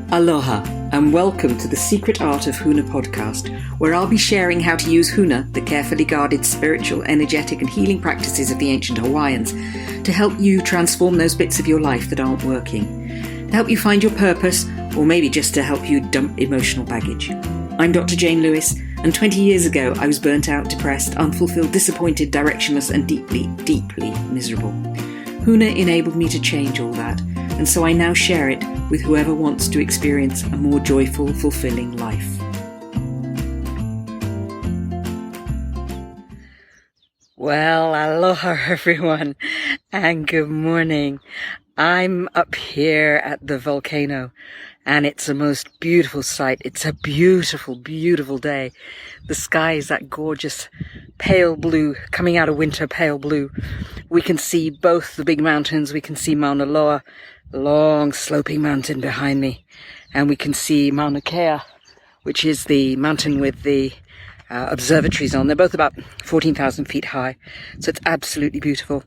Aloha and welcome to the Secret Art of Huna podcast, where I'll be sharing how to use Huna, the carefully guarded spiritual, energetic and healing practices of the ancient Hawaiians, to help you transform those bits of your life that aren't working, to help you find your purpose, or maybe just to help you dump emotional baggage. I'm Dr. Jane Lewis, and 20 years ago I was burnt out, depressed, unfulfilled, disappointed, directionless and deeply, deeply miserable. Huna enabled me to change all that, and so I now share it with whoever wants to experience a more joyful, fulfilling life. Well, aloha everyone, and good morning. I'm up here at the volcano, and it's a most beautiful sight. It's a beautiful, beautiful day. The sky is that gorgeous pale blue, coming out of winter pale blue. We can see both the big mountains. We can see Mauna Loa, long sloping mountain behind me, and we can see Mauna Kea, which is the mountain with the observatories on. They're both about 14,000 feet high, so it's absolutely beautiful.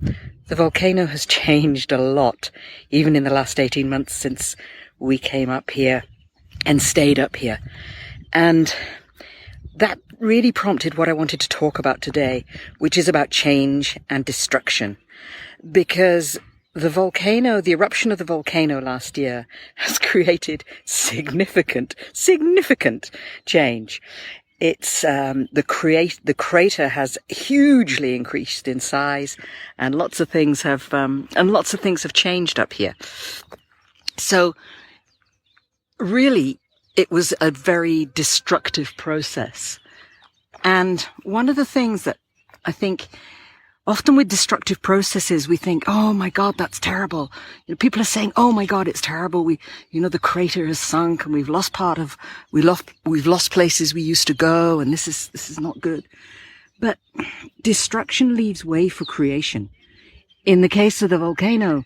The volcano has changed a lot, even in the last 18 months since we came up here and stayed up here. And that really prompted what I wanted to talk about today, which is about change and destruction. Because the volcano, the eruption of the volcano last year has created significant change. It's the crater has hugely increased in size, and lots of things have changed up here. So really, it was a very destructive process. And one of the things that I think often with destructive processes, we think, oh my God, that's terrible. You know, people are saying, oh my God, it's terrible. The crater has sunk and we've lost places we used to go, and this is not good. But destruction leaves way for creation. In the case of the volcano,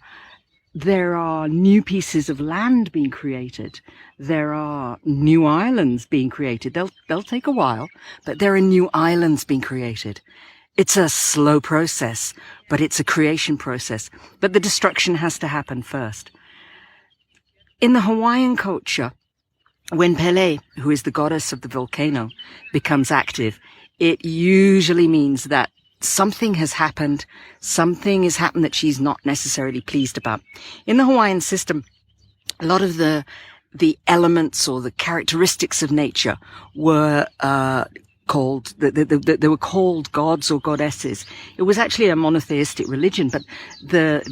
there are new pieces of land being created. There are new islands being created. They'll take a while, but there are new islands being created. It's a slow process, but it's a creation process. But the destruction has to happen first. In the Hawaiian culture, when Pele, who is the goddess of the volcano, becomes active, it usually means that something has happened that she's not necessarily pleased about. In the Hawaiian system, a lot of the elements or the characteristics of nature were they were called gods or goddesses. It was actually a monotheistic religion, but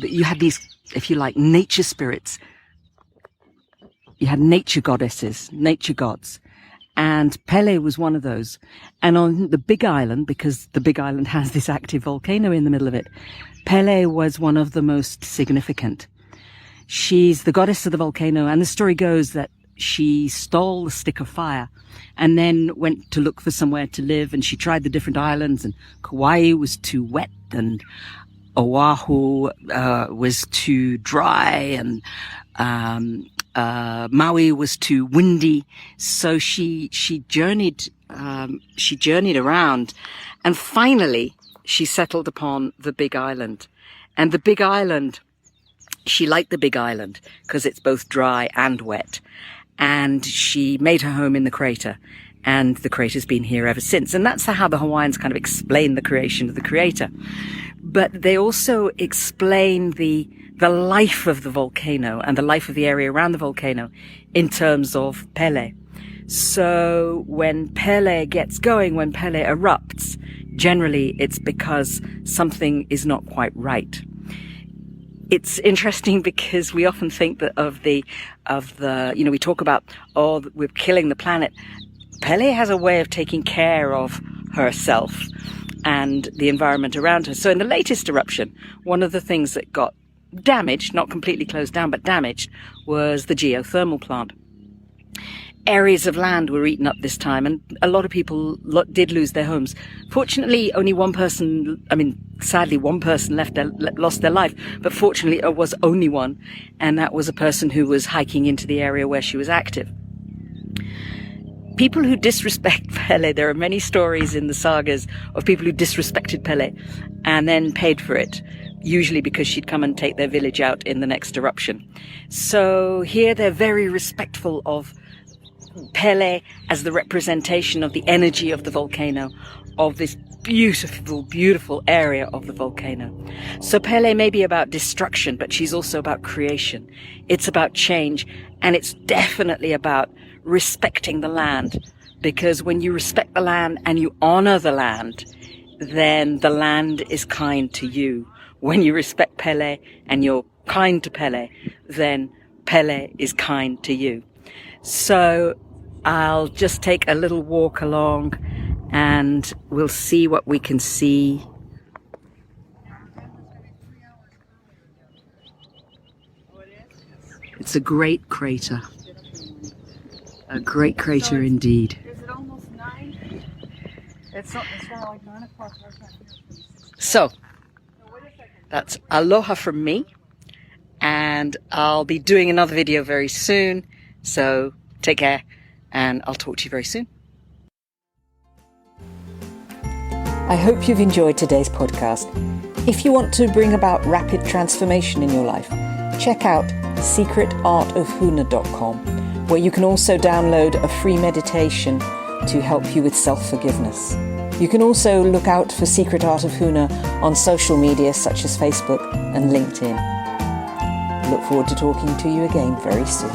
you had these, if you like, nature spirits. You had nature goddesses, nature gods. And Pele was one of those. And on the Big Island, because the Big Island has this active volcano in the middle of it, Pele was one of the most significant. She's the goddess of the volcano, and the story goes that she stole the stick of fire and then went to look for somewhere to live, and she tried the different islands, and Kauai was too wet, and Oahu was too dry, and Maui was too windy. So she journeyed around, and finally she settled upon the Big Island. And the Big Island, she liked the Big Island because it's both dry and wet. And she made her home in the crater, and the crater's been here ever since. And that's how the Hawaiians kind of explain the creation of the creator. But they also explain the life of the volcano and the life of the area around the volcano in terms of Pele. So when Pele gets going, when Pele erupts, generally it's because something is not quite right. It's interesting because we often think that we talk about, we're killing the planet. Pele has a way of taking care of herself and the environment around her. So in the latest eruption, one of the things that got damaged, not completely closed down, but damaged, was the geothermal plant. Areas of land were eaten up this time, and a lot of people did lose their homes. Fortunately, only one person, sadly, one person lost their life, but fortunately it was only one, and that was a person who was hiking into the area where she was active. People who disrespect Pele, there are many stories in the sagas of people who disrespected Pele and then paid for it. usually because she'd come and take their village out in the next eruption. So here they're very respectful of Pele as the representation of the energy of the volcano, of this beautiful, beautiful area of the volcano. So Pele may be about destruction, but she's also about creation. It's about change, and it's definitely about respecting the land, because when you respect the land and you honor the land, then the land is kind to you. When you respect Pele and you're kind to Pele, then Pele is kind to you. So I'll just take a little walk along and we'll see what we can see. It's a great crater. A great crater indeed. Is it almost 9? It's not like 9 o'clock. So, that's aloha from me, and I'll be doing another video very soon. So take care, and I'll talk to you very soon. I hope you've enjoyed today's podcast. If you want to bring about rapid transformation in your life, check out secretartofhuna.com, where you can also download a free meditation to help you with self-forgiveness. You can also look out for Secret Art of Huna on social media such as Facebook and LinkedIn. Look forward to talking to you again very soon.